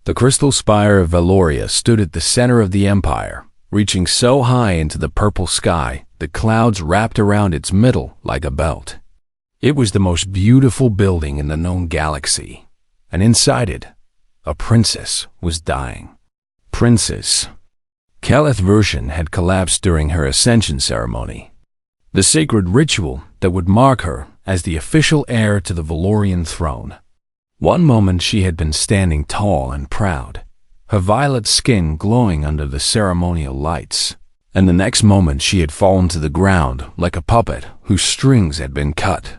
The crystal spire of Valoria stood at the center of the empire, reaching so high into the purple sky that clouds wrapped around its middle like a belt. It was the most beautiful building in the known galaxy, and inside it, a princess was dying. Princess Caleth Version had collapsed during her ascension ceremony, the sacred ritual that would mark her as the official heir to the Valorian throne. One moment she had been standing tall and proud, her violet skin glowing under the ceremonial lights, and the next moment she had fallen to the ground like a puppet whose strings had been cut.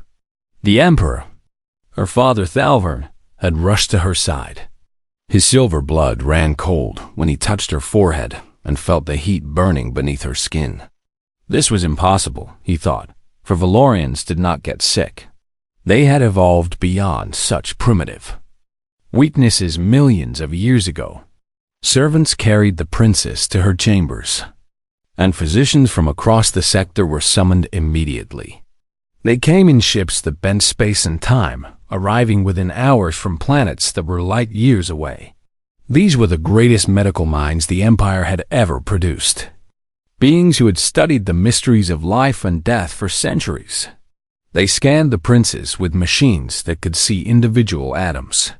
The Emperor, her father Thalvern, had rushed to her side. His silver blood ran cold when he touched her forehead and felt the heat burning beneath her skin. This was impossible, he thought, for Valorians did not get sick. They had evolved beyond such primitive weaknesses millions of years ago. Servants carried the princess to her chambers, and physicians from across the sector were summoned immediately. They came in ships that bent space and time, arriving within hours from planets that were light years away. These were the greatest medical minds the Empire had ever produced, beings who had studied the mysteries of life and death for centuries. They scanned the princess with machines that could see individual atoms.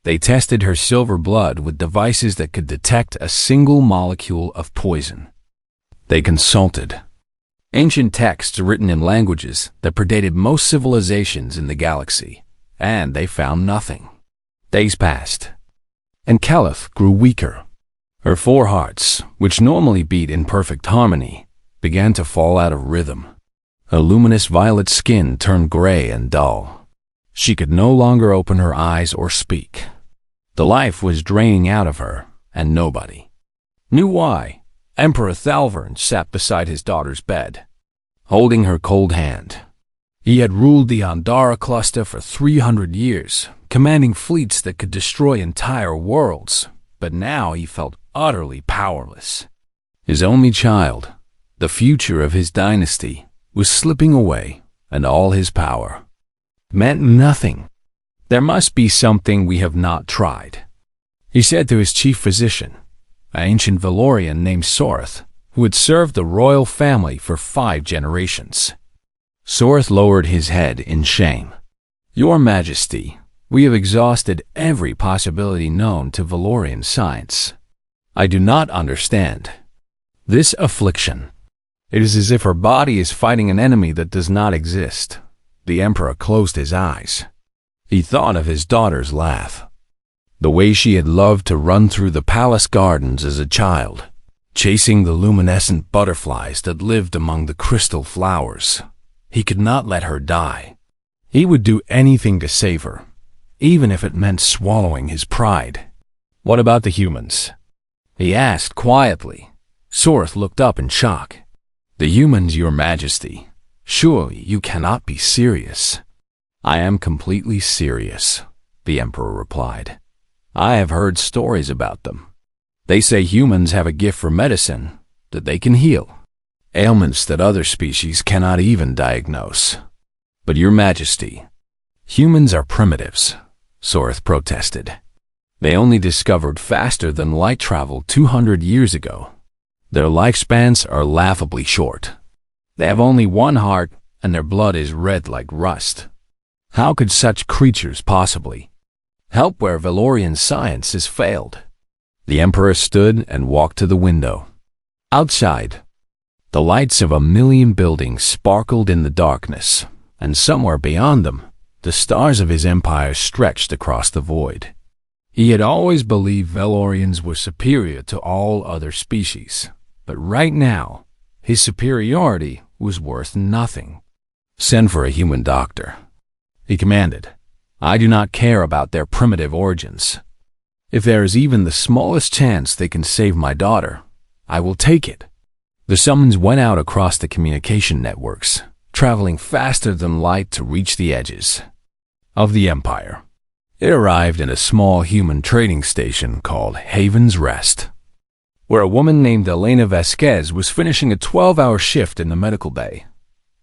They tested her silver blood with devices that could detect a single molecule of poison. They consulted ancient texts written in languages that predated most civilizations in the galaxy, and they found nothing. Days passed, and Caleth grew weaker. Her four hearts, which normally beat in perfect harmony, began to fall out of rhythm. Her luminous violet skin turned gray and dull. She could no longer open her eyes or speak. The life was draining out of her, and nobody knew why. Emperor Thalvern sat beside his daughter's bed, holding her cold hand. He had ruled the Andara cluster for 300 years, commanding fleets that could destroy entire worlds, but now he felt utterly powerless. His only child, the future of his dynasty, was slipping away, and all his power meant nothing. There must be something we have not tried, he said to his chief physician, an ancient Valorian named Sorth, who had served the royal family for 5 generations. Sorth lowered his head in shame. Your Majesty, we have exhausted every possibility known to Valorian science. I do not understand this affliction. It is as if her body is fighting an enemy that does not exist. The Emperor closed his eyes. He thought of his daughter's laugh, the way she had loved to run through the palace gardens as a child, chasing the luminescent butterflies that lived among the crystal flowers. He could not let her die. He would do anything to save her, even if it meant swallowing his pride. What about the humans? He asked quietly. Sorth looked up in shock. The humans, Your Majesty. Surely you cannot be serious. I am completely serious, the Emperor replied. I have heard stories about them. They say humans have a gift for medicine, that they can heal ailments that other species cannot even diagnose. But Your Majesty, humans are primitives, Sorth protested. They only discovered faster than light travel 200 years ago. Their lifespans are laughably short. They have only one heart, and their blood is red like rust. How could such creatures possibly help where Valorian science has failed? The Emperor stood and walked to the window. Outside, the lights of 1,000,000 buildings sparkled in the darkness, and somewhere beyond them, the stars of his empire stretched across the void. He had always believed Valorians were superior to all other species, but right now, his superiority was worth nothing. Send for a human doctor, he commanded. I do not care about their primitive origins. If there is even the smallest chance they can save my daughter, I will take it. The summons went out across the communication networks, traveling faster than light to reach the edges of the Empire. It arrived in a small human trading station called Haven's Rest, where a woman named Elena Vasquez was finishing a 12-hour shift in the medical bay.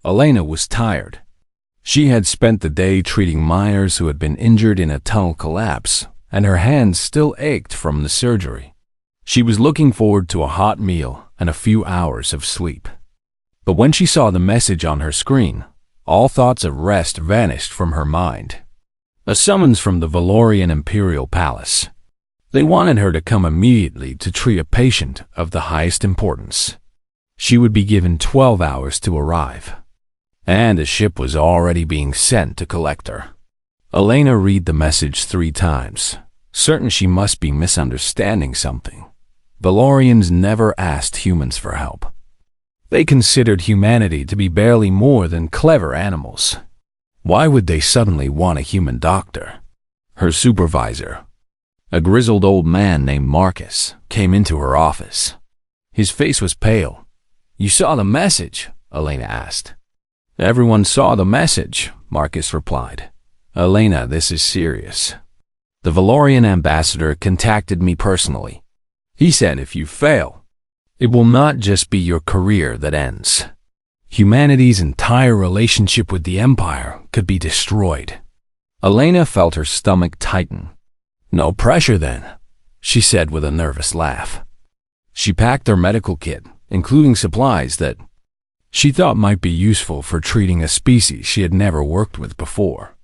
Elena was tired. She had spent the day treating miners who had been injured in a tunnel collapse and her hands still ached from the surgery. She was looking forward to a hot meal and a few hours of sleep. But when she saw the message on her screen, all thoughts of rest vanished from her mind. A summons from the Valorian Imperial Palace. They wanted her to come immediately to treat a patient of the highest importance. She would be given 12 hours to arrive, and a ship was already being sent to collect her. Elena read the message 3 times, certain she must be misunderstanding something. Valorians never asked humans for help. They considered humanity to be barely more than clever animals. Why would they suddenly want a human doctor? Her supervisor, a grizzled old man named Marcus, came into her office. His face was pale. "You saw the message?" Elena asked. "Everyone saw the message," Marcus replied. "Elena, this is serious. The Valorian ambassador contacted me personally. He said if you fail, it will not just be your career that ends. Humanity's entire relationship with the Empire could be destroyed." Elena felt her stomach tighten. "No pressure then," she said with a nervous laugh. She packed her medical kit, including supplies that she thought might be useful for treating a species she had never worked with before.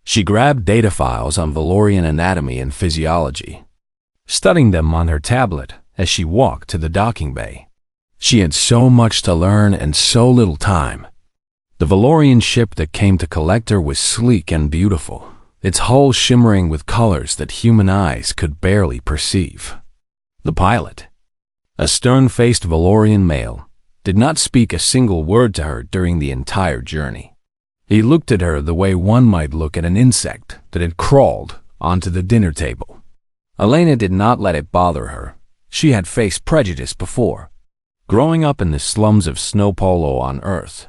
She grabbed data files on Valorian anatomy and physiology, studying them on her tablet as she walked to the docking bay. She had so much to learn and so little time. The Valorian ship that came to collect her was sleek and beautiful, its hull shimmering with colors that human eyes could barely perceive. The pilot, a stern-faced Valorian male, did not speak a single word to her during the entire journey. He looked at her the way one might look at an insect that had crawled onto the dinner table. Elena did not let it bother her. She had faced prejudice before. Growing up in the slums of Snow Polo on Earth,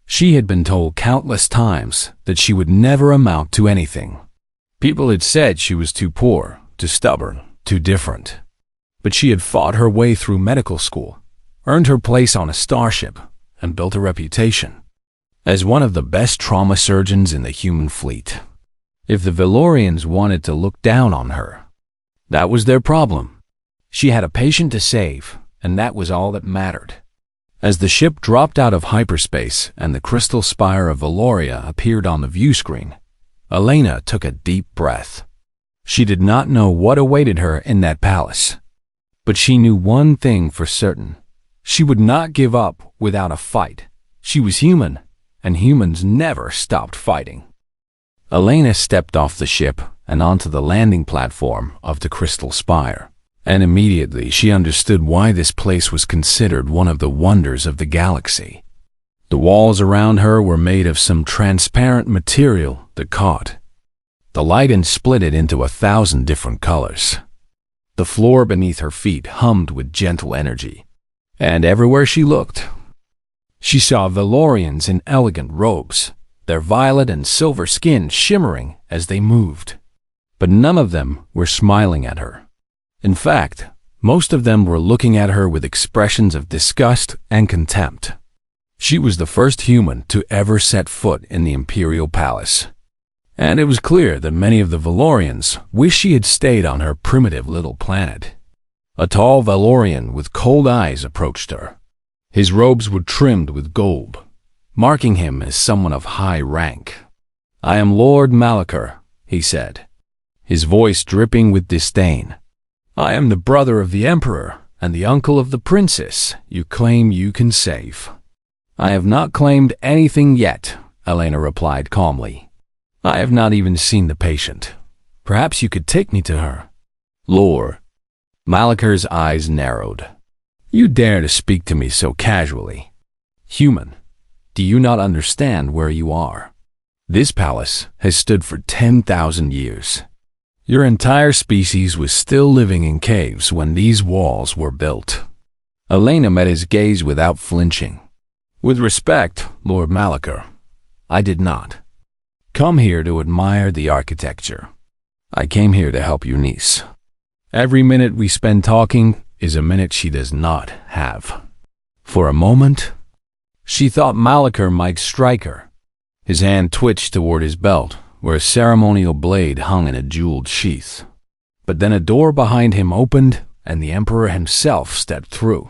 she had been told countless times that she would never amount to anything. People had said she was too poor, too stubborn, too different. But she had fought her way through medical school, earned her place on a starship, and built a reputation as one of the best trauma surgeons in the human fleet. If the Valorians wanted to look down on her, that was their problem. She had a patient to save, and that was all that mattered. As the ship dropped out of hyperspace and the crystal spire of Valoria appeared on the view screen, Elena took a deep breath. She did not know what awaited her in that palace, but she knew one thing for certain. She would not give up without a fight. She was human, and humans never stopped fighting. Elena stepped off the ship and onto the landing platform of the crystal spire, and immediately she understood why this place was considered one of the wonders of the galaxy. The walls around her were made of some transparent material that caught the light and split it into 1,000 different colors. The floor beneath her feet hummed with gentle energy, and everywhere she looked, she saw Valorians in elegant robes, their violet and silver skin shimmering as they moved. But none of them were smiling at her. In fact, most of them were looking at her with expressions of disgust and contempt. She was the first human to ever set foot in the Imperial Palace, and it was clear that many of the Valorians wished she had stayed on her primitive little planet. A tall Valorian with cold eyes approached her. His robes were trimmed with gold, marking him as someone of high rank. "I am Lord Malachar," he said, his voice dripping with disdain. "I am the brother of the Emperor and the uncle of the princess you claim you can save." "I have not claimed anything yet," Elena replied calmly. "I have not even seen the patient. Perhaps you could take me to her." "Lord." Malachar's eyes narrowed. "You dare to speak to me so casually? Human, do you not understand where you are? This palace has stood for 10,000 years. Your entire species was still living in caves when these walls were built." Elena met his gaze without flinching. "With respect, Lord Malachar, I did not come here to admire the architecture. I came here to help your niece. Every minute we spend talking is a minute she does not have." For a moment, she thought Malachar might strike her. His hand twitched toward his belt, where a ceremonial blade hung in a jeweled sheath. But then a door behind him opened, and the Emperor himself stepped through.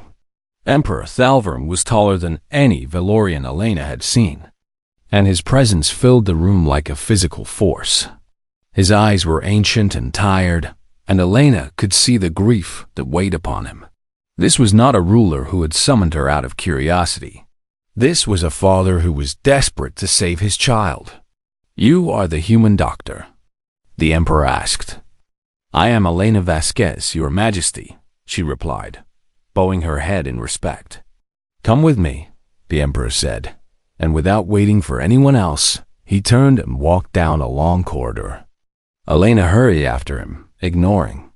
Emperor Thalvern was taller than any Valorian Elena had seen, and his presence filled the room like a physical force. His eyes were ancient and tired, and Elena could see the grief that weighed upon him. This was not a ruler who had summoned her out of curiosity. This was a father who was desperate to save his child. "You are the human doctor?" the Emperor asked. "I am Elena Vasquez, Your Majesty," she replied, bowing her head in respect. "Come with me," the Emperor said, and without waiting for anyone else, he turned and walked down a long corridor. Elena hurried after him, ignoring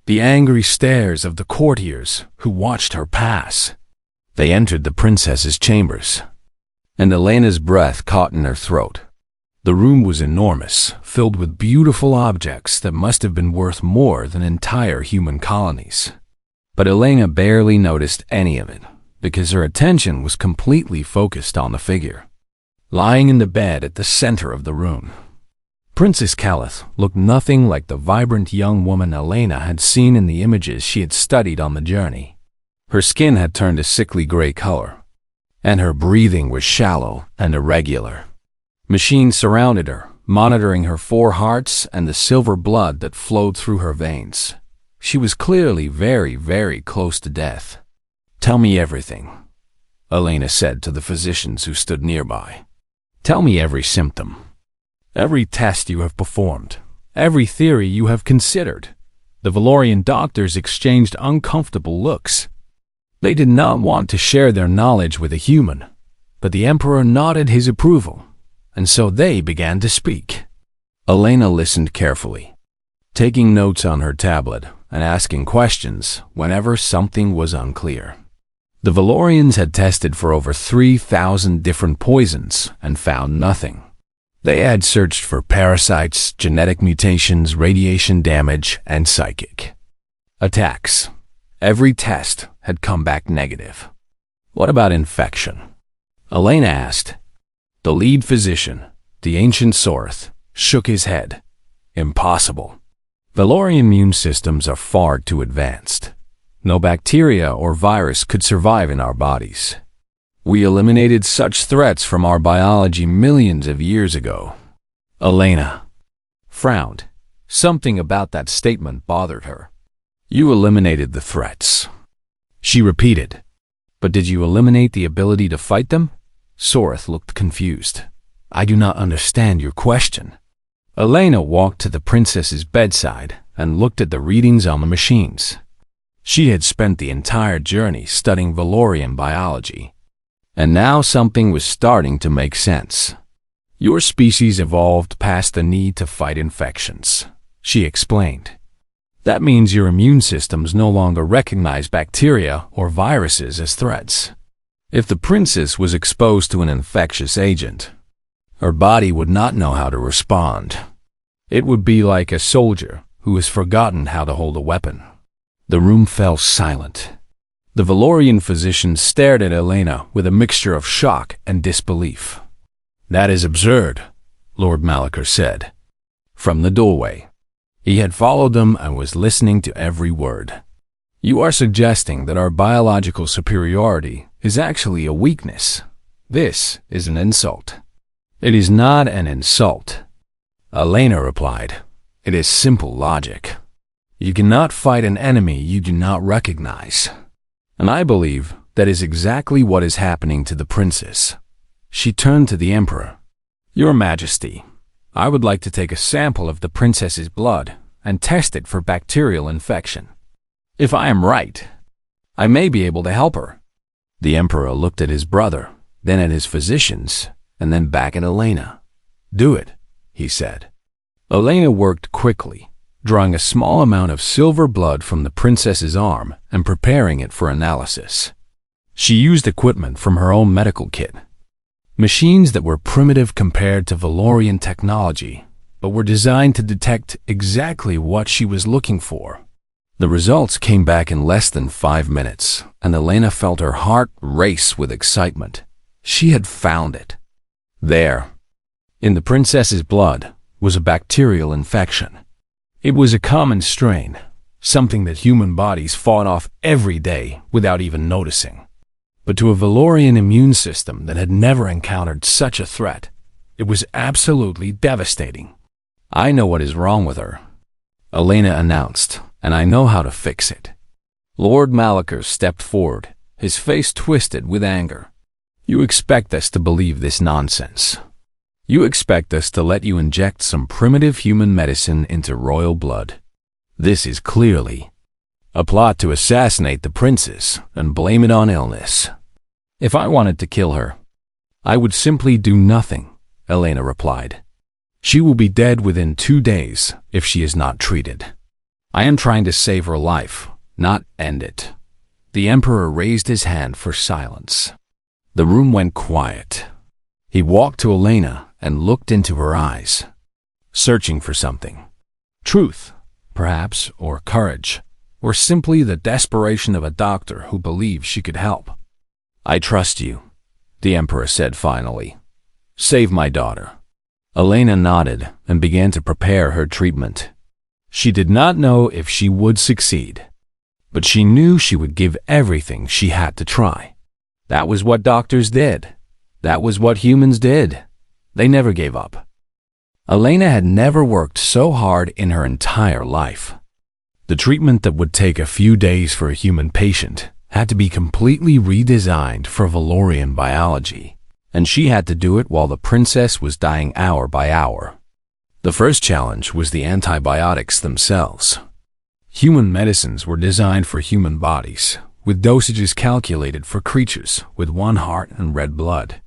the angry stares of the courtiers who watched her pass. They entered the princess's chambers, and Elena's breath caught in her throat. The room was enormous, filled with beautiful objects that must have been worth more than entire human colonies. But Elena barely noticed any of it, because her attention was completely focused on the figure lying in the bed at the center of the room. Princess Calith looked nothing like the vibrant young woman Elena had seen in the images she had studied on the journey. Her skin had turned a sickly gray color, and her breathing was shallow and irregular. Machines surrounded her, monitoring her 4 hearts and the silver blood that flowed through her veins. She was clearly very, very close to death. "Tell me everything," Elena said to the physicians who stood nearby. "Tell me every symptom, every test you have performed, every theory you have considered." The Valorian doctors exchanged uncomfortable looks. They did not want to share their knowledge with a human, but the Emperor nodded his approval, and so they began to speak. Elena listened carefully, taking notes on her tablet and asking questions whenever something was unclear. The Valorians had tested for over 3,000 different poisons and found nothing. They had searched for parasites, genetic mutations, radiation damage, and psychic attacks. Every test had come back negative. "What about infection?" Elena asked. The lead physician, the ancient Sorth, shook his head. "Impossible. Valorian immune systems are far too advanced. No bacteria or virus could survive in our bodies. We eliminated such threats from our biology millions of years ago." Elena frowned. Something about that statement bothered her. "You eliminated the threats," she repeated. "But did you eliminate the ability to fight them?" Sorth looked confused. "I do not understand your question." Elena walked to the princess's bedside and looked at the readings on the machines. She had spent the entire journey studying Valorian biology, and now something was starting to make sense. "Your species evolved past the need to fight infections," she explained. "That means your immune systems no longer recognize bacteria or viruses as threats. If the princess was exposed to an infectious agent, her body would not know how to respond. It would be like a soldier who has forgotten how to hold a weapon." The room fell silent. The Valorian physician stared at Elena with a mixture of shock and disbelief. "That is absurd," Lord Malachar said, from the doorway. He had followed them and was listening to every word. "You are suggesting that our biological superiority is actually a weakness. This is an insult." "It is not an insult," Elena replied. "It is simple logic. You cannot fight an enemy you do not recognize. And I believe that is exactly what is happening to the princess." She turned to the Emperor. "Your Majesty, I would like to take a sample of the princess's blood and test it for bacterial infection. If I am right, I may be able to help her." The Emperor looked at his brother, then at his physicians, and then back at Elena. "Do it," he said. Elena worked quickly, drawing a small amount of silver blood from the princess's arm and preparing it for analysis. She used equipment from her own medical kit, machines that were primitive compared to Valorian technology, but were designed to detect exactly what she was looking for. The results came back in less than 5 minutes, and Elena felt her heart race with excitement. She had found it. There, in the princess's blood, was a bacterial infection. It was a common strain, something that human bodies fought off every day without even noticing. But to a Valorian immune system that had never encountered such a threat, it was absolutely devastating. "I know what is wrong with her," Elena announced, "and I know how to fix it." Lord Malachar stepped forward, his face twisted with anger. "You expect us to believe this nonsense? You expect us to let you inject some primitive human medicine into royal blood? This is clearly a plot to assassinate the princess and blame it on illness." "If I wanted to kill her, I would simply do nothing," Elena replied. "She will be dead within 2 days if she is not treated. I am trying to save her life, not end it." The Emperor raised his hand for silence. The room went quiet. He walked to Elena and looked into her eyes, searching for something. Truth, perhaps, or courage, or simply the desperation of a doctor who believed she could help. "I trust you," the Emperor said finally. "Save my daughter." Elena nodded and began to prepare her treatment. She did not know if she would succeed, but she knew she would give everything she had to try. That was what doctors did. That was what humans did. They never gave up. Elena had never worked so hard in her entire life. The treatment that would take a few days for a human patient had to be completely redesigned for Valorian biology, and she had to do it while the princess was dying hour by hour. The first challenge was the antibiotics themselves. Human medicines were designed for human bodies, with dosages calculated for creatures with 1 heart and red blood.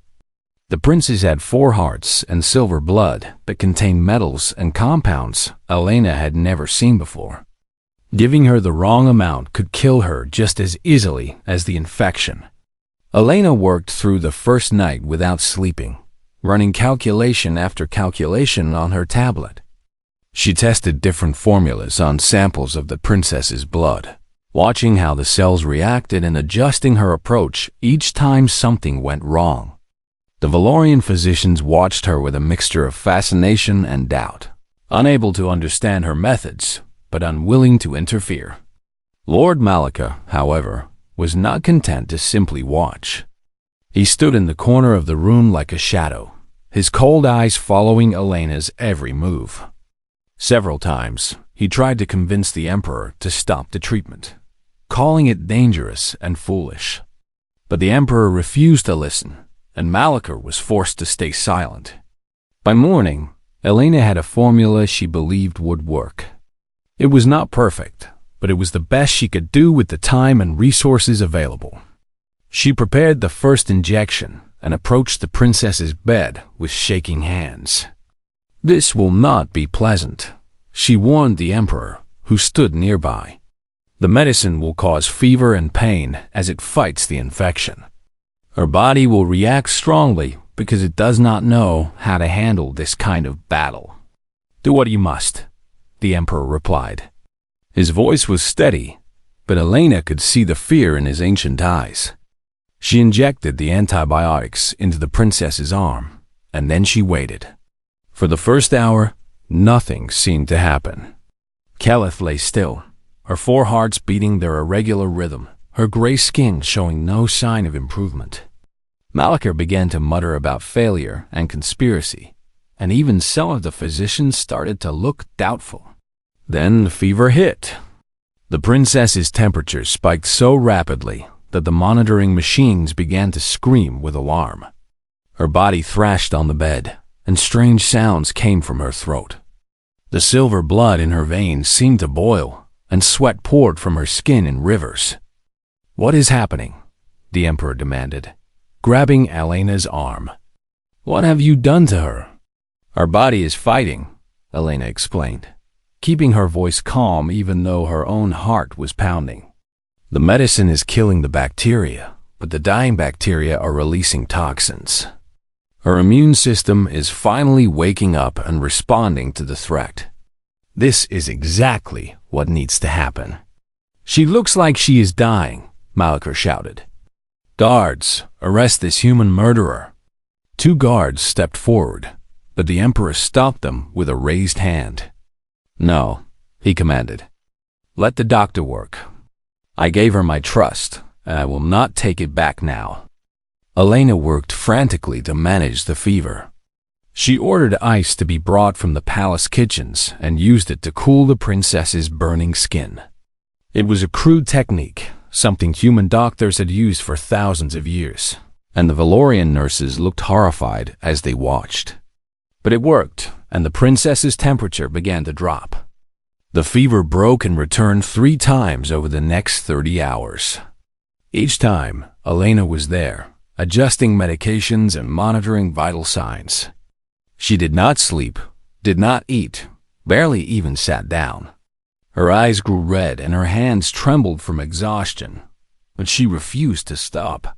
The princess had 4 hearts and silver blood that contained metals and compounds Elena had never seen before. Giving her the wrong amount could kill her just as easily as the infection. Elena worked through the first night without sleeping, running calculation after calculation on her tablet. She tested different formulas on samples of the princess's blood, watching how the cells reacted and adjusting her approach each time something went wrong. The Valorian physicians watched her with a mixture of fascination and doubt, unable to understand her methods, but unwilling to interfere. Lord Malachar, however, was not content to simply watch. He stood in the corner of the room like a shadow, his cold eyes following Elena's every move. Several times, he tried to convince the Emperor to stop the treatment, calling it dangerous and foolish. But the Emperor refused to listen, and Malachar was forced to stay silent. By morning, Elena had a formula she believed would work. It was not perfect, but it was the best she could do with the time and resources available. She prepared the first injection and approached the princess's bed with shaking hands. "This will not be pleasant," she warned the Emperor, who stood nearby. "The medicine will cause fever and pain as it fights the infection. Her body will react strongly because it does not know how to handle this kind of battle." "Do what you must," the Emperor replied. His voice was steady, but Elena could see the fear in his ancient eyes. She injected the antibiotics into the princess's arm, and then she waited. For the first hour, nothing seemed to happen. Keleth lay still, her 4 hearts beating their irregular rhythm, her gray skin showing no sign of improvement. Malachar began to mutter about failure and conspiracy, and even some of the physicians started to look doubtful. Then the fever hit. The princess's temperature spiked so rapidly that the monitoring machines began to scream with alarm. Her body thrashed on the bed, and strange sounds came from her throat. The silver blood in her veins seemed to boil, and sweat poured from her skin in rivers. "What is happening?" the Emperor demanded, grabbing Elena's arm. "What have you done to her?" "Our body is fighting," Elena explained, keeping her voice calm even though her own heart was pounding. "The medicine is killing the bacteria, but the dying bacteria are releasing toxins. Her immune system is finally waking up and responding to the threat. This is exactly what needs to happen." "She looks like she is dying," Malachar shouted. "Guards, arrest this human murderer." 2 guards stepped forward, but the Emperor stopped them with a raised hand. "No, he commanded. "Let the doctor work. I gave her my trust, and I will not take it back now." Elena worked frantically to manage the fever. She ordered ice to be brought from the palace kitchens and used it to cool the princess's burning skin. It was a crude technique, something human doctors had used for thousands of years, and the Valorian nurses looked horrified as they watched. But it worked, and the princess's temperature began to drop. The fever broke and returned 3 times over the next 30 hours. Each time, Elena was there, adjusting medications and monitoring vital signs. She did not sleep, did not eat, barely even sat down. Her eyes grew red and her hands trembled from exhaustion, but she refused to stop.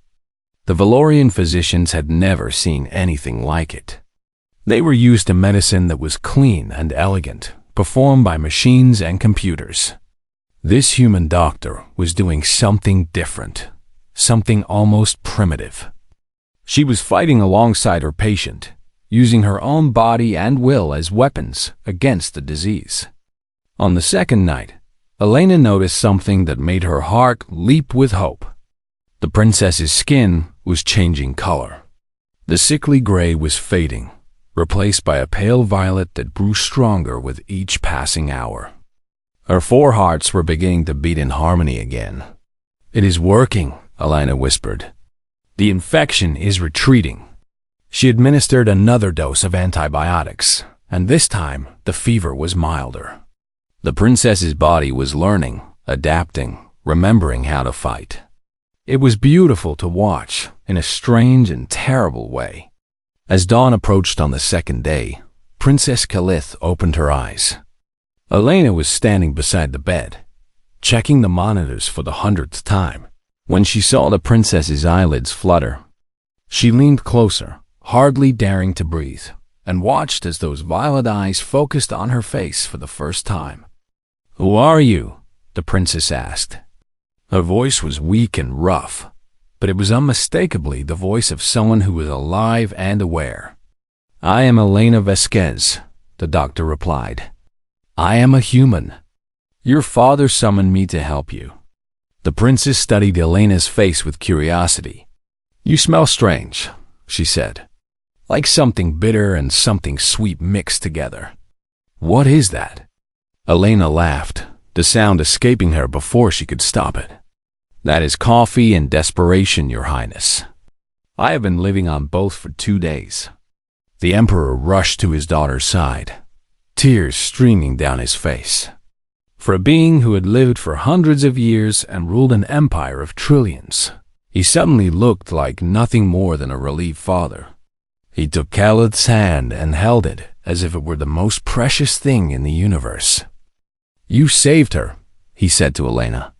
The Valorian physicians had never seen anything like it. They were used to medicine that was clean and elegant, performed by machines and computers. This human doctor was doing something different, something almost primitive. She was fighting alongside her patient, using her own body and will as weapons against the disease. On the second night, Elena noticed something that made her heart leap with hope. The princess's skin was changing color. The sickly gray was fading, replaced by a pale violet that grew stronger with each passing hour. Her 4 hearts were beginning to beat in harmony again. "It is working," Elena whispered. "The infection is retreating." She administered another dose of antibiotics, and this time the fever was milder. The princess's body was learning, adapting, remembering how to fight. It was beautiful to watch in a strange and terrible way. As dawn approached on the second day, Princess Calith opened her eyes. Elena was standing beside the bed, checking the monitors for the 100th time, when she saw the princess's eyelids flutter. She leaned closer, hardly daring to breathe, and watched as those violet eyes focused on her face for the first time. "Who are you?" the princess asked. Her voice was weak and rough, but it was unmistakably the voice of someone who was alive and aware. "I am Elena Vasquez," the doctor replied. "I am a human. Your father summoned me to help you." The princess studied Elena's face with curiosity. "You smell strange," she said, "like something bitter and something sweet mixed together. What is that?" Elena laughed, the sound escaping her before she could stop it. "That is coffee and desperation, Your Highness. I have been living on both for 2 days." The emperor rushed to his daughter's side, tears streaming down his face. For a being who had lived for hundreds of years and ruled an empire of trillions, he suddenly looked like nothing more than a relieved father. He took Calith's hand and held it as if it were the most precious thing in the universe. "You saved her," he said to Elena.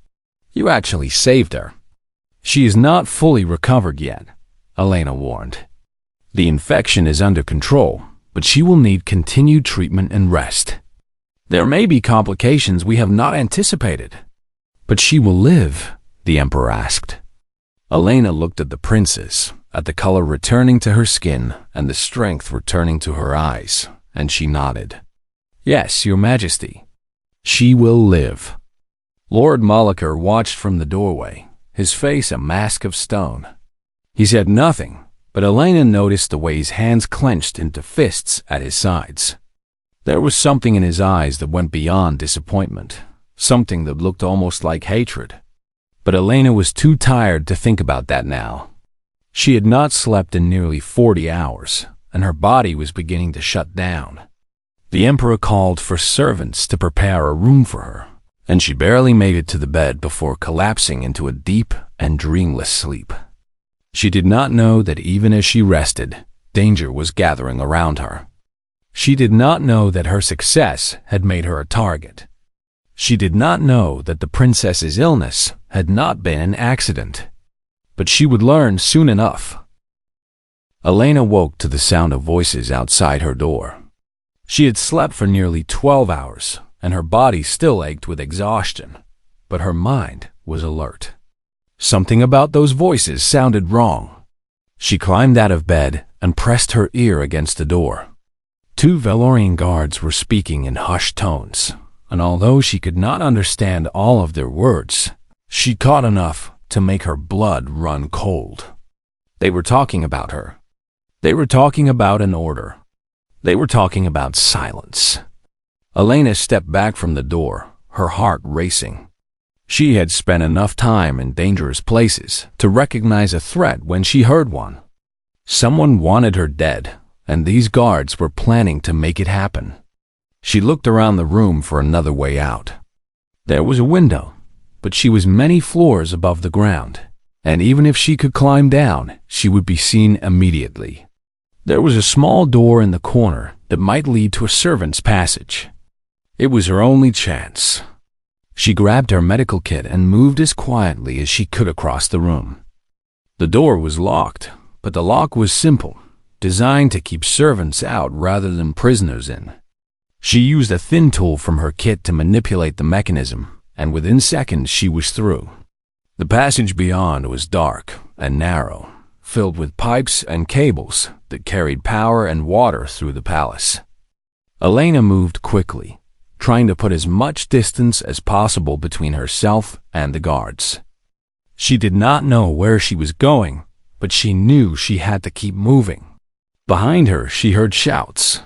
"You actually saved her." "She is not fully recovered yet," Elena warned. "The infection is under control, but she will need continued treatment and rest. There may be complications we have not anticipated." "But she will live?" the emperor asked. Elena looked at the princess, at the color returning to her skin and the strength returning to her eyes, and she nodded. "Yes, Your Majesty. She will live." Lord Molocher watched from the doorway, his face a mask of stone. He said nothing, but Elena noticed the way his hands clenched into fists at his sides. There was something in his eyes that went beyond disappointment, something that looked almost like hatred. But Elena was too tired to think about that now. She had not slept in nearly 40 hours, and her body was beginning to shut down. The emperor called for servants to prepare a room for her, and she barely made it to the bed before collapsing into a deep and dreamless sleep. She did not know that even as she rested, danger was gathering around her. She did not know that her success had made her a target. She did not know that the princess's illness had not been an accident. But she would learn soon enough. Elena woke to the sound of voices outside her door. She had slept for nearly 12 hours, and her body still ached with exhaustion, but her mind was alert. Something about those voices sounded wrong. She climbed out of bed and pressed her ear against the door. 2 Valorian guards were speaking in hushed tones, and although she could not understand all of their words, she caught enough to make her blood run cold. They were talking about her. They were talking about an order. They were talking about silence. Elena stepped back from the door, her heart racing. She had spent enough time in dangerous places to recognize a threat when she heard one. Someone wanted her dead, and these guards were planning to make it happen. She looked around the room for another way out. There was a window, but she was many floors above the ground, and even if she could climb down, she would be seen immediately. There was a small door in the corner that might lead to a servant's passage. It was her only chance. She grabbed her medical kit and moved as quietly as she could across the room. The door was locked, but the lock was simple, designed to keep servants out rather than prisoners in. She used a thin tool from her kit to manipulate the mechanism, and within seconds she was through. The passage beyond was dark and narrow, filled with pipes and cables that carried power and water through the palace. Elena moved quickly, trying to put as much distance as possible between herself and the guards. She did not know where she was going, but she knew she had to keep moving. Behind her, she heard shouts.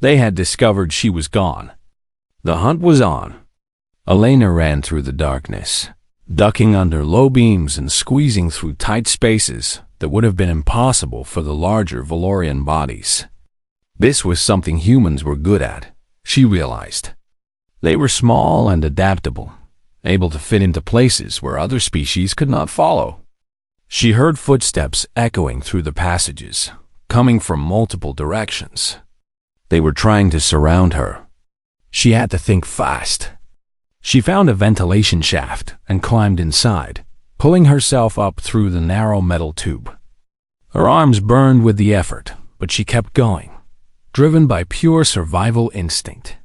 They had discovered she was gone. The hunt was on. Elena ran through the darkness, ducking under low beams and squeezing through tight spaces that would have been impossible for the larger Valorian bodies. This was something humans were good at, she realized. They were small and adaptable, able to fit into places where other species could not follow. She heard footsteps echoing through the passages, coming from multiple directions. They were trying to surround her. She had to think fast. She found a ventilation shaft and climbed inside, pulling herself up through the narrow metal tube. Her arms burned with the effort, but she kept going, driven by pure survival instinct.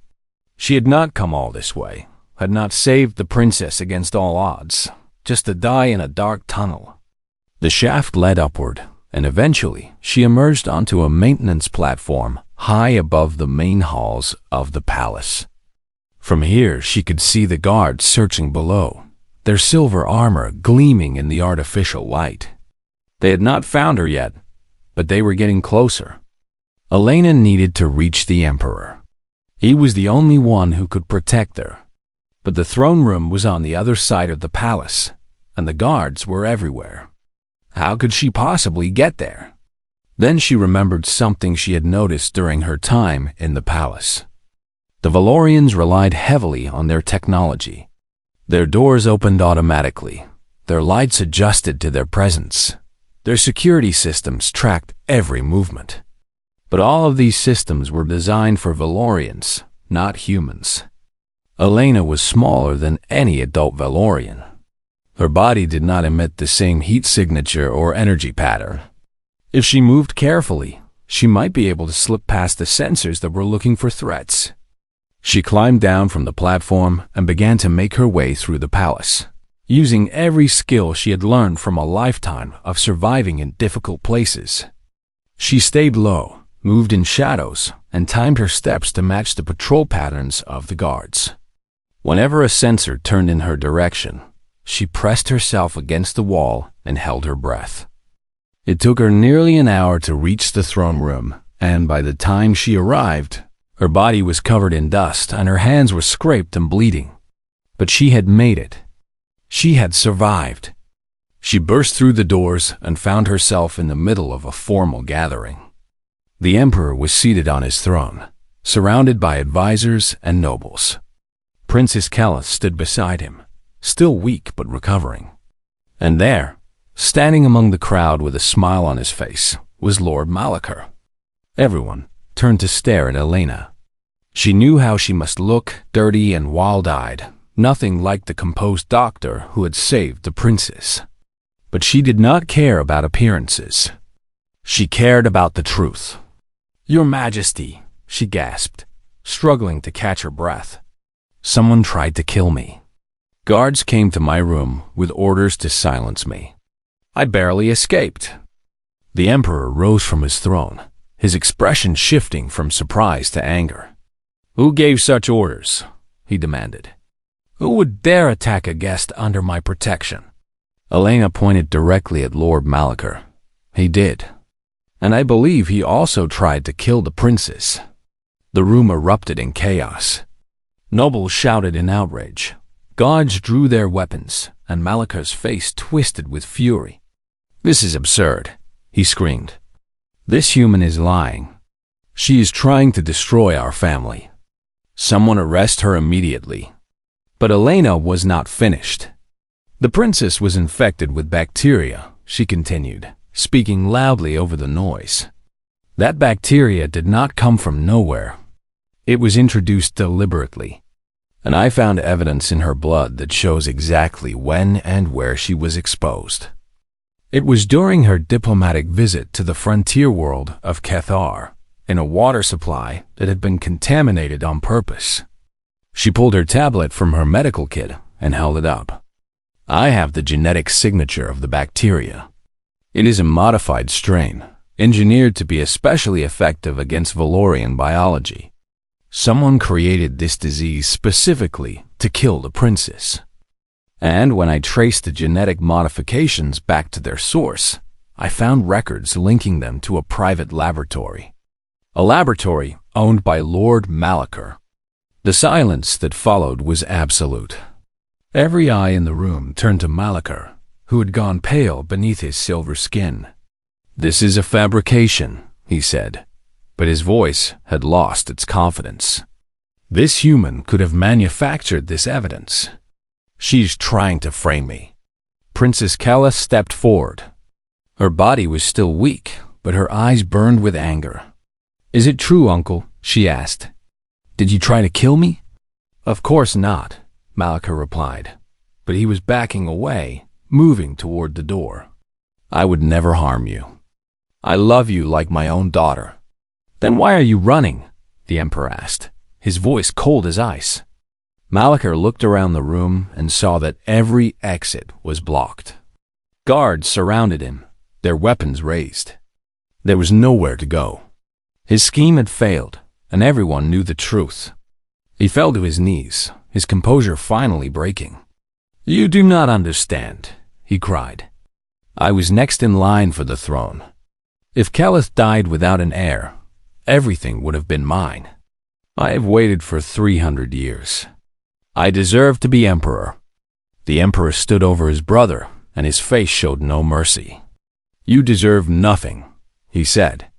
She had not come all this way, had not saved the princess against all odds, just to die in a dark tunnel. The shaft led upward, and eventually she emerged onto a maintenance platform high above the main halls of the palace. From here she could see the guards searching below, their silver armor gleaming in the artificial light. They had not found her yet, but they were getting closer. Elena needed to reach the Emperor. He was the only one who could protect her. But the throne room was on the other side of the palace, and the guards were everywhere. How could she possibly get there? Then she remembered something she had noticed during her time in the palace. The Valorians relied heavily on their technology. Their doors opened automatically, their lights adjusted to their presence, their security systems tracked every movement. But all of these systems were designed for Valorians, not humans. Elena was smaller than any adult Valorian. Her body did not emit the same heat signature or energy pattern. If she moved carefully, she might be able to slip past the sensors that were looking for threats. She climbed down from the platform and began to make her way through the palace, using every skill she had learned from a lifetime of surviving in difficult places. She stayed low, moved in shadows, and timed her steps to match the patrol patterns of the guards. Whenever a sensor turned in her direction, she pressed herself against the wall and held her breath. It took her nearly an hour to reach the throne room, and by the time she arrived, her body was covered in dust and her hands were scraped and bleeding. But she had made it. She had survived. She burst through the doors and found herself in the middle of a formal gathering. The Emperor was seated on his throne, surrounded by advisors and nobles. Princess Kella stood beside him, still weak but recovering. And there, standing among the crowd with a smile on his face, was Lord Malachar. Everyone turned to stare at Elena. She knew how she must look, dirty and wild-eyed, nothing like the composed doctor who had saved the princess. But she did not care about appearances. She cared about the truth. "Your Majesty," she gasped, struggling to catch her breath. "Someone tried to kill me. Guards came to my room with orders to silence me. I barely escaped." The Emperor rose from his throne, his expression shifting from surprise to anger. "Who gave such orders? he demanded. Who would dare attack a guest under my protection? Elena pointed directly at Lord Malachar. He did. And I believe he also tried to kill the princess. The room erupted in chaos. Nobles shouted in outrage. Guards drew their weapons, and Malachar's face twisted with fury. This is absurd, he screamed. This human is lying. She is trying to destroy our family. Someone arrest her immediately. But Elena was not finished. The princess was infected with bacteria, she continued, speaking loudly over the noise. That bacteria did not come from nowhere. It was introduced deliberately. And I found evidence in her blood that shows exactly when and where she was exposed. It was during her diplomatic visit to the frontier world of Cathar, in a water supply that had been contaminated on purpose. She pulled her tablet from her medical kit and held it up. I have the genetic signature of the bacteria. It is a modified strain, engineered to be especially effective against Valorian biology. Someone created this disease specifically to kill the princess. And when I traced the genetic modifications back to their source, I found records linking them to a private laboratory. A laboratory owned by Lord Malachar. The silence that followed was absolute. Every eye in the room turned to Malachar, who had gone pale beneath his silver skin. This is a fabrication, he said, but his voice had lost its confidence. This human could have manufactured this evidence. She's trying to frame me. Princess Kella stepped forward. Her body was still weak, but her eyes burned with anger. Is it true, uncle? She asked. Did you try to kill me? Of course not, Malachar replied, but he was backing away, moving toward the door. I would never harm you. I love you like my own daughter. Then why are you running? The emperor asked, his voice cold as ice. Malachar looked around the room and saw that every exit was blocked. Guards surrounded him, their weapons raised. There was nowhere to go. His scheme had failed, and everyone knew the truth. He fell to his knees, his composure finally breaking. You do not understand, he cried. I was next in line for the throne. If Keleth died without an heir, everything would have been mine. I have waited for 300 years. I deserve to be emperor. The emperor stood over his brother, and his face showed no mercy. You deserve nothing, he said.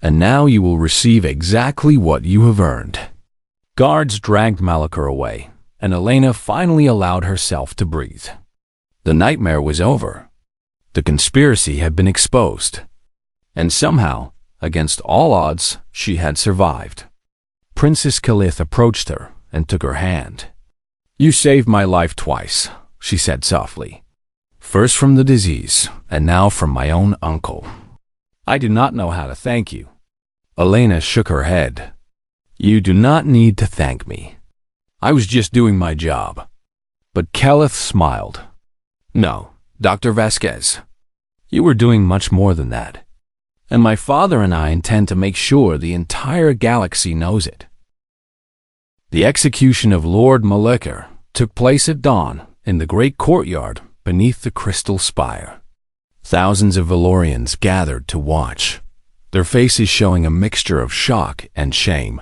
And now you will receive exactly what you have earned. Guards dragged Malachar away, and Elena finally allowed herself to breathe. The nightmare was over. The conspiracy had been exposed. And somehow, against all odds, she had survived. Princess Kalith approached her and took her hand. You saved my life twice, she said softly. First from the disease, and now from my own uncle. I do not know how to thank you. Elena shook her head. You do not need to thank me. I was just doing my job. But Kalith smiled. No, Dr. Vasquez. You were doing much more than that. And my father and I intend to make sure the entire galaxy knows it. The execution of Lord Malachar took place at dawn in the great courtyard beneath the crystal spire. Thousands of Valorians gathered to watch, their faces showing a mixture of shock and shame.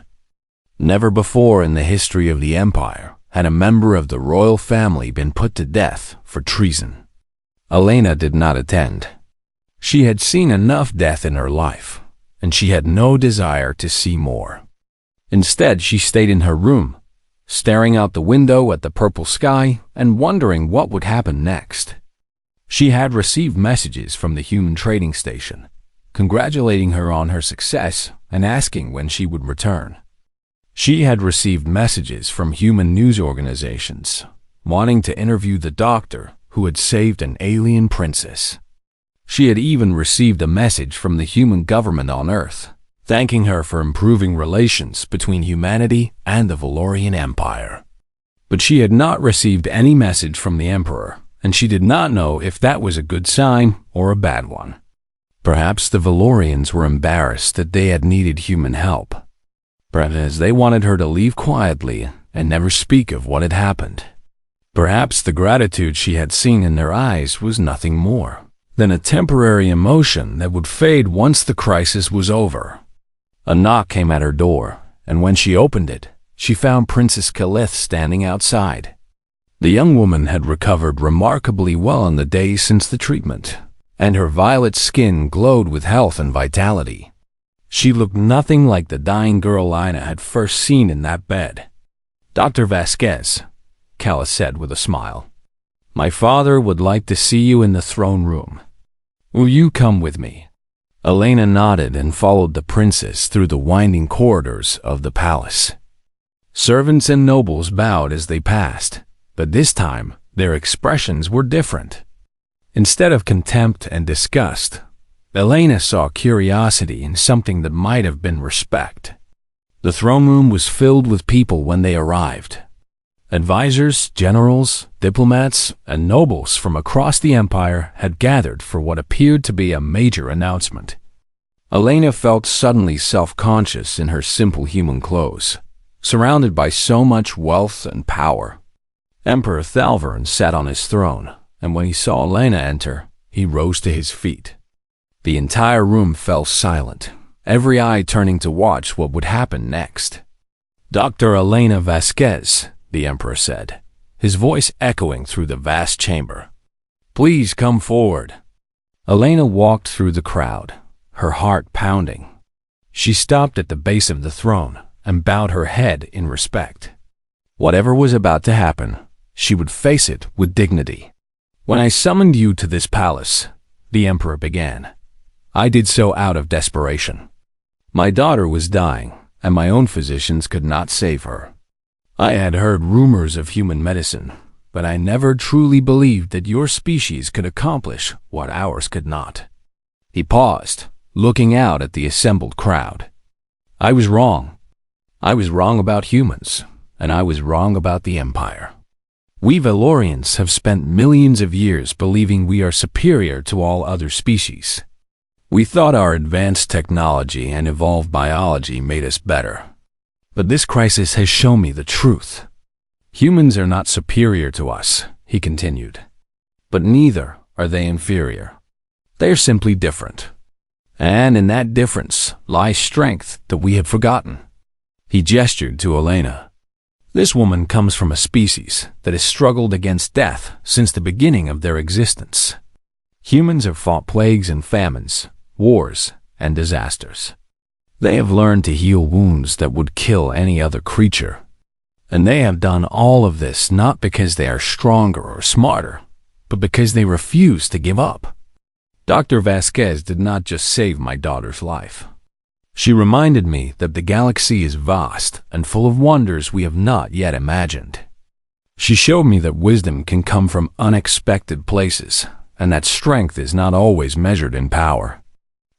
Never before in the history of the Empire had a member of the royal family been put to death for treason. Elena did not attend. She had seen enough death in her life, and she had no desire to see more. Instead, she stayed in her room, staring out the window at the purple sky and wondering what would happen next. She had received messages from the human trading station, congratulating her on her success and asking when she would return. She had received messages from human news organizations, wanting to interview the doctor who had saved an alien princess. She had even received a message from the human government on Earth, thanking her for improving relations between humanity and the Valorian Empire. But she had not received any message from the Emperor, and she did not know if that was a good sign or a bad one. Perhaps the Valorians were embarrassed that they had needed human help. Perhaps they wanted her to leave quietly and never speak of what had happened. Perhaps the gratitude she had seen in their eyes was nothing more than a temporary emotion that would fade once the crisis was over. A knock came at her door, and when she opened it, she found Princess Calith standing outside. The young woman had recovered remarkably well in the days since the treatment, and her violet skin glowed with health and vitality. She looked nothing like the dying girl Lina had first seen in that bed. "Dr. Vasquez," Calith said with a smile, "my father would like to see you in the throne room. Will you come with me?" Elena nodded and followed the princess through the winding corridors of the palace. Servants and nobles bowed as they passed, but this time their expressions were different. Instead of contempt and disgust, Elena saw curiosity in something that might have been respect. The throne room was filled with people when they arrived. Advisors, generals, diplomats, and nobles from across the empire had gathered for what appeared to be a major announcement. Elena felt suddenly self-conscious in her simple human clothes, surrounded by so much wealth and power. Emperor Thalvern sat on his throne, and when he saw Elena enter, he rose to his feet. The entire room fell silent, every eye turning to watch what would happen next. "Dr. Elena Vasquez," the emperor said, his voice echoing through the vast chamber. "Please come forward." Elena walked through the crowd, her heart pounding. She stopped at the base of the throne and bowed her head in respect. Whatever was about to happen, she would face it with dignity. "When I summoned you to this palace," the emperor began, "I did so out of desperation. My daughter was dying, and my own physicians could not save her. I had heard rumors of human medicine, but I never truly believed that your species could accomplish what ours could not." He paused, looking out at the assembled crowd. "I was wrong. I was wrong about humans, and I was wrong about the Empire. We Valorians have spent millions of years believing we are superior to all other species. We thought our advanced technology and evolved biology made us better. But this crisis has shown me the truth. Humans are not superior to us," he continued, "but neither are they inferior. They are simply different. And in that difference lies strength that we have forgotten." He gestured to Elena. "This woman comes from a species that has struggled against death since the beginning of their existence. Humans have fought plagues and famines, wars and disasters. They have learned to heal wounds that would kill any other creature. And they have done all of this not because they are stronger or smarter, but because they refuse to give up. Dr. Vasquez did not just save my daughter's life. She reminded me that the galaxy is vast and full of wonders we have not yet imagined. She showed me that wisdom can come from unexpected places, and that strength is not always measured in power."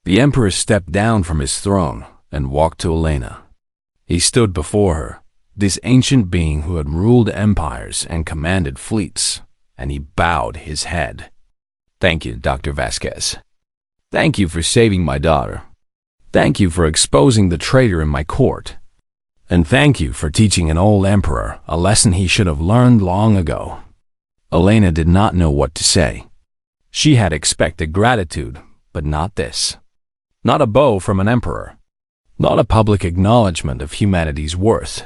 The emperor stepped down from his throne and walked to Elena. He stood before her, this ancient being who had ruled empires and commanded fleets, and he bowed his head. "Thank you, Dr. Vasquez. Thank you for saving my daughter. Thank you for exposing the traitor in my court. And thank you for teaching an old emperor a lesson he should have learned long ago." Elena did not know what to say. She had expected gratitude, but not this. Not a bow from an emperor. Not a public acknowledgement of humanity's worth.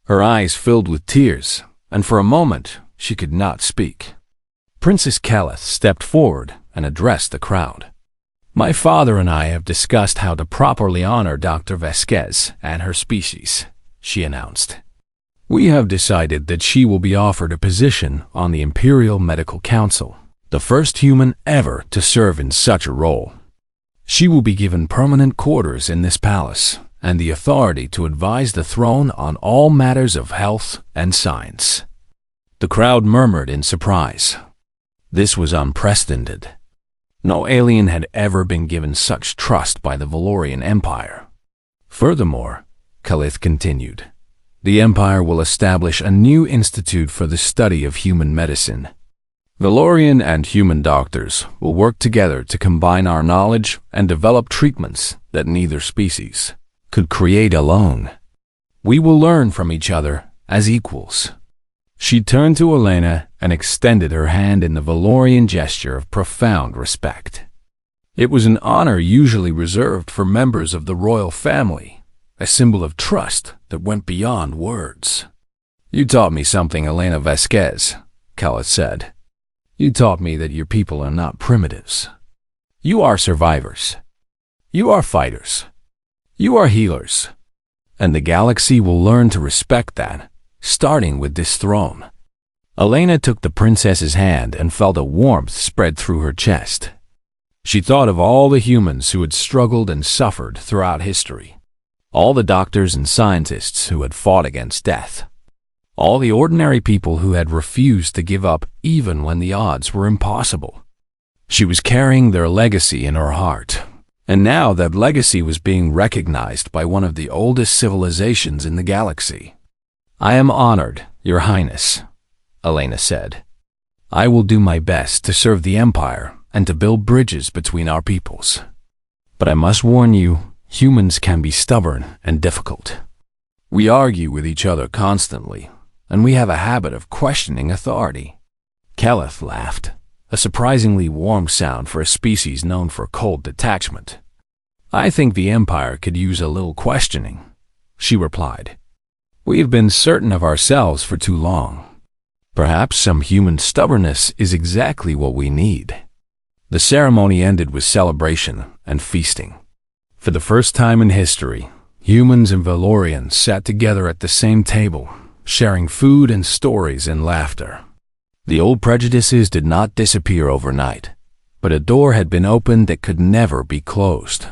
Her eyes filled with tears, and for a moment she could not speak. Princess Calith stepped forward and addressed the crowd. "My father and I have discussed how to properly honor Dr. Vasquez and her species," she announced. "We have decided that she will be offered a position on the Imperial Medical Council, the first human ever to serve in such a role. She will be given permanent quarters in this palace and the authority to advise the throne on all matters of health and science." The crowd murmured in surprise. This was unprecedented. No alien had ever been given such trust by the Valorian Empire. Furthermore, Calith continued, the Empire will establish a new institute for the study of human medicine. Valorian and human doctors will work together to combine our knowledge and develop treatments that neither species could create alone. We will learn from each other as equals. She turned to Elena and extended her hand in the Valorian gesture of profound respect. It was an honor usually reserved for members of the royal family, a symbol of trust that went beyond words. "You taught me something, Elena Vasquez," Khaled said. "You taught me that your people are not primitives. You are survivors. You are fighters. You are healers. And the galaxy will learn to respect that, starting with this throne." Elena took the princess's hand and felt a warmth spread through her chest. She thought of all the humans who had struggled and suffered throughout history, all the doctors and scientists who had fought against death, all the ordinary people who had refused to give up even when the odds were impossible. She was carrying their legacy in her heart, and now that legacy was being recognized by one of the oldest civilizations in the galaxy. "I am honored, Your Highness," Elena said. "I will do my best to serve the Empire and to build bridges between our peoples. But I must warn you, humans can be stubborn and difficult. We argue with each other constantly, and we have a habit of questioning authority." Keleth laughed, a surprisingly warm sound for a species known for cold detachment. "I think the Empire could use a little questioning," she replied. "We have been certain of ourselves for too long. Perhaps some human stubbornness is exactly what we need." The ceremony ended with celebration and feasting. For the first time in history, humans and Valorians sat together at the same table, sharing food and stories and laughter. The old prejudices did not disappear overnight, but a door had been opened that could never be closed.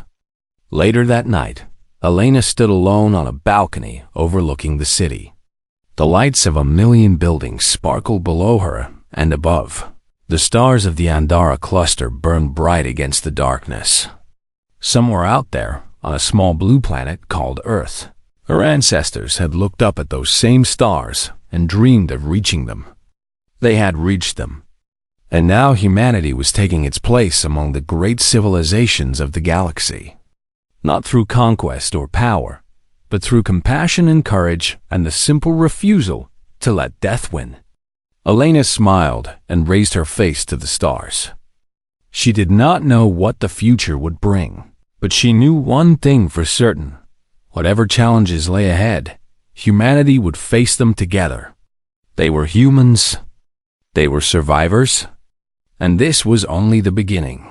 Later that night, Elena stood alone on a balcony overlooking the city. The lights of 1,000,000 buildings sparkled below her and above. The stars of the Andara cluster burned bright against the darkness. Somewhere out there, on a small blue planet called Earth, her ancestors had looked up at those same stars and dreamed of reaching them. They had reached them. And now humanity was taking its place among the great civilizations of the galaxy. Not through conquest or power, but through compassion and courage and the simple refusal to let death win. Elena smiled and raised her face to the stars. She did not know what the future would bring, but she knew one thing for certain. Whatever challenges lay ahead, humanity would face them together. They were humans, they were survivors, and this was only the beginning.